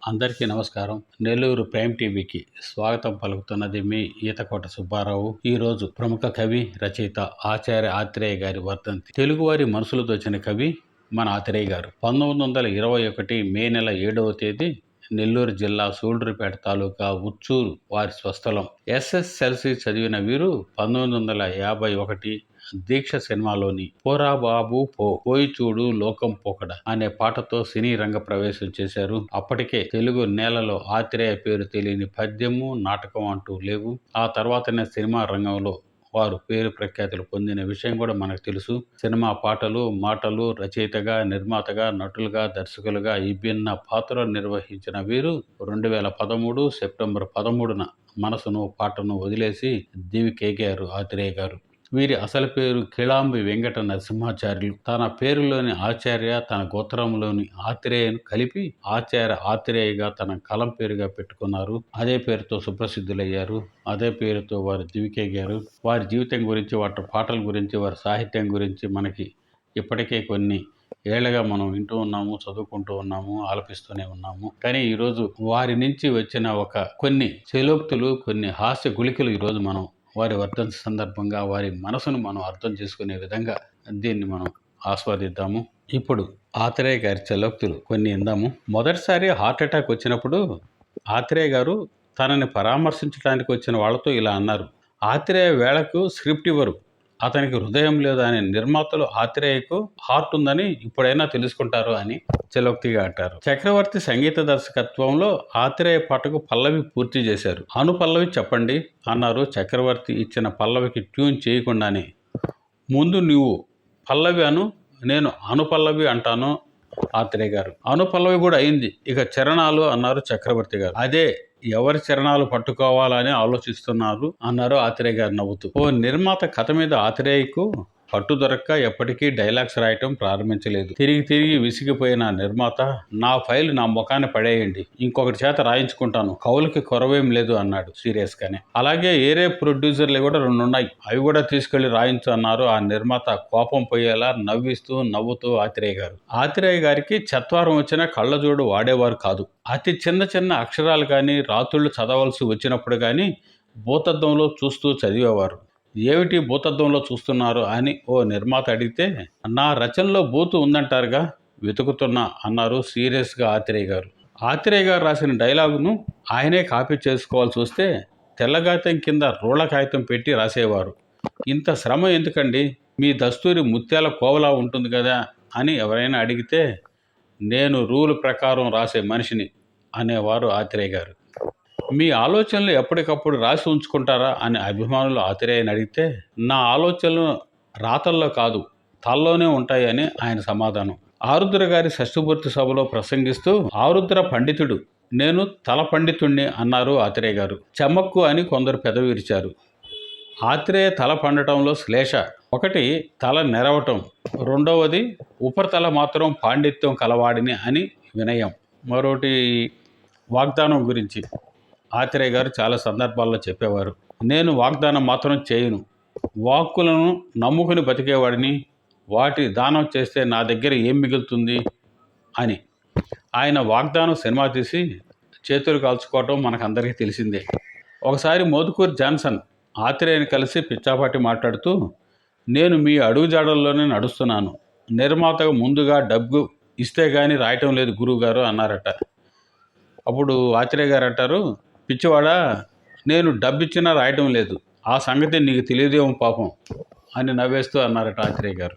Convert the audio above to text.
అందరికీ నమస్కారం. నెల్లూరు ప్రైమ్ టీవీకి స్వాగతం పలుకుతున్నది మీ ఈతకోట సుబ్బారావు. ఈరోజు ప్రముఖ కవి, రచయిత ఆచార్య ఆత్రేయ గారి వర్ధంతి. తెలుగువారి మనసులు దోచిన కవి మన ఆత్రేయ గారు. 1921 మే నెల 7వ తేదీ నెల్లూరు జిల్లా సూళ్లూరుపేట తాలూకా ఉచ్చూరు వారి స్వస్థలం. ఎస్ఎస్ఎల్సి చదివిన వీరు 1951 దీక్ష సినిమాలోని పోరా బాబు పోయి చూడు లోకం పోకడ అనే పాటతో సినీ రంగ ప్రవేశం చేశారు. అప్పటికే తెలుగు నేలలో ఆత్రేయ పేరు తెలియని పద్యము, నాటకం అంటూ లేవు. ఆ తర్వాతనే సినిమా రంగంలో వారు పేరు ప్రఖ్యాతులు పొందిన విషయం కూడా మనకు తెలుసు. సినిమా పాటలు, మాటలు, రచయితగా, నిర్మాతగా, నటులుగా, దర్శకులుగా విభిన్న పాత్రలు నిర్వహించిన వీరు 2013 సెప్టెంబర్ 13న మనసును పాటను వదిలేసి దివికెగారు ఆత్రేయ గారు. వీరి అసలు పేరు కిళాంబి వెంకట నరసింహాచార్యులు. తన పేరులోని ఆచార్య, తన గోత్రంలోని ఆత్రేయను కలిపి ఆచార్య ఆత్రేయగా తన కలం పేరుగా పెట్టుకున్నారు. అదే పేరుతో సుప్రసిద్ధులయ్యారు. అదే పేరుతో వారు దివికెగారు. వారి జీవితం గురించి, వాటి పాటల గురించి, వారి సాహిత్యం గురించి మనకి ఇప్పటికే కొన్ని ఏళ్లగా మనం వింటూ ఉన్నాము, చదువుకుంటూ ఉన్నాము, ఆలపిస్తూనే ఉన్నాము. కానీ ఈరోజు వారి నుంచి వచ్చిన కొన్ని శలోక్తులు, కొన్ని హాస్య గుళికలు ఈరోజు మనం వారి వర్ధంతి సందర్భంగా వారి మనసును మనం అర్థం చేసుకునే విధంగా దీన్ని మనం ఆస్వాదిద్దాము. ఇప్పుడు ఆత్రేయ గారి చలోక్తులు కొన్ని ఇందాము. మొదటిసారి హార్ట్ అటాక్ వచ్చినప్పుడు ఆత్రేయ గారు తనని పరామర్శించడానికి వచ్చిన వాళ్ళతో ఇలా అన్నారు: ఆత్రేయ వేళకు స్క్రిప్ట్ ఇవ్వరు, అతనికి హృదయం లేదు అని నిర్మాతలు ఆత్రేయకు హార్ట్ ఉందని ఇప్పుడైనా తెలుసుకుంటారు అని చలోక్తిగా అంటారు. చక్రవర్తి సంగీత దర్శకత్వంలో ఆత్రేయ పాటకు పల్లవి పూర్తి చేశారు. అనుపల్లవి చెప్పండి అన్నారు. చక్రవర్తి ఇచ్చిన పల్లవికి ట్యూన్ చేయకుండానే, ముందు నువ్వు పల్లవి అను, నేను అనుపల్లవి అంటాను ఆత్రేయ గారు. అనుపల్లవి కూడా అయింది, ఇక చరణాలు అన్నారు చక్రవర్తి గారు. అదే ఎవరి చరణాలు పట్టుకోవాలని ఆలోచిస్తున్నారు అన్నారు ఆత్రేయ గారు నవ్వుతూ. ఓ నిర్మాత కథ మీద ఆత్రేయకు పట్టు దొరక్క ఎప్పటికీ డైలాగ్స్ రాయటం ప్రారంభించలేదు. తిరిగి విసిగిపోయిన నిర్మాత, నా ఫైల్ నా ముఖాన్ని పడేయండి, ఇంకొకటి చేత రాయించుకుంటాను, కౌలుకి కొరవేం లేదు అన్నాడు సీరియస్ గానే. అలాగే ఏరే ప్రొడ్యూసర్లు కూడా 2 ఉన్నాయి, అవి కూడా తీసుకెళ్లి రాయించు అన్నారు ఆ నిర్మాత కోపం పోయేలా నవ్వుతూ ఆత్రేయ గారు. ఆత్రేయ గారికి చత్వారం వచ్చిన కళ్ళజోడు వాడేవారు కాదు. అతి చిన్న అక్షరాలు కానీ, రాతుళ్ళు చదవాల్సి వచ్చినప్పుడు కానీ భూతద్దంలో చూస్తూ చదివేవారు. ఏమిటి భూతద్దంలో చూస్తున్నారు అని ఓ నిర్మాత అడిగితే, నా రచనలో బూతు ఉందంటారుగా, వెతుకుతున్నా అన్నారు సీరియస్గా ఆత్రేయ గారు. ఆత్రేయ గారు రాసిన డైలాగును ఆయనే కాపీ చేసుకోవాల్సి వస్తే తెల్లగాయితం కింద రోళ్ల కాగితం పెట్టి రాసేవారు. ఇంత శ్రమ ఎందుకండి, మీ దస్తూరి ముత్యాల కోవలా ఉంటుంది కదా అని ఎవరైనా అడిగితే, నేను రూల్ ప్రకారం రాసే మనిషిని అనేవారు ఆత్రేయ గారు. మీ ఆలోచనలు ఎప్పటికప్పుడు రాసి ఉంచుకుంటారా అని అభిమానులు ఆత్రేయని అడిగితే, నా ఆలోచనలు రాతల్లో కాదు తల్లోనే ఉంటాయని ఆయన సమాధానం. ఆరుద్ర గారి షష్ఠపూర్తి సభలో ప్రసంగిస్తూ, ఆరుద్ర పండితుడు, నేను తల పండితుణ్ణి అన్నారు ఆత్రేయ గారు. చెమ్మక్కు అని కొందరు పెదవి విరిచారు. ఆత్రేయ తల పండటంలో శ్లేష: ఒకటి తల నెరవటం, రెండవది ఉపరితల మాత్రం పాండిత్యం కలవాడిని అని వినయం. మరోటి వాగ్దానం గురించి ఆత్రేయ గారు చాలా సందర్భాల్లో చెప్పేవారు, నేను వాగ్దానం మాత్రం చేయను, వాక్కులను నమ్ముకుని బతికేవాడిని, వాటి దానం చేస్తే నా దగ్గర ఏం మిగులుతుంది అని. ఆయన వాగ్దానం సినిమా తీసి చేతులు కాల్చుకోవటం మనకందరికీ తెలిసిందే. ఒకసారి మోదుకూరి జాన్సన్ ఆత్రేయని కలిసి పిచ్చాపాటి మాట్లాడుతూ, నేను మీ అడుగుజాడల్లోనే నడుస్తున్నాను, నిర్మాతకు ముందుగా డబ్బు ఇస్తే కానీ రాయటం లేదు గురువుగారు అన్నారట. అప్పుడు ఆత్రేయ గారు అంటారు, పిచ్చివాడా, నేను డబ్బిచ్చినా రాయటం లేదు, ఆ సంగతి నీకు తెలియదేమో పాపం అని నవ్వేస్తూ అన్నారట ఆత్రేయ గారు.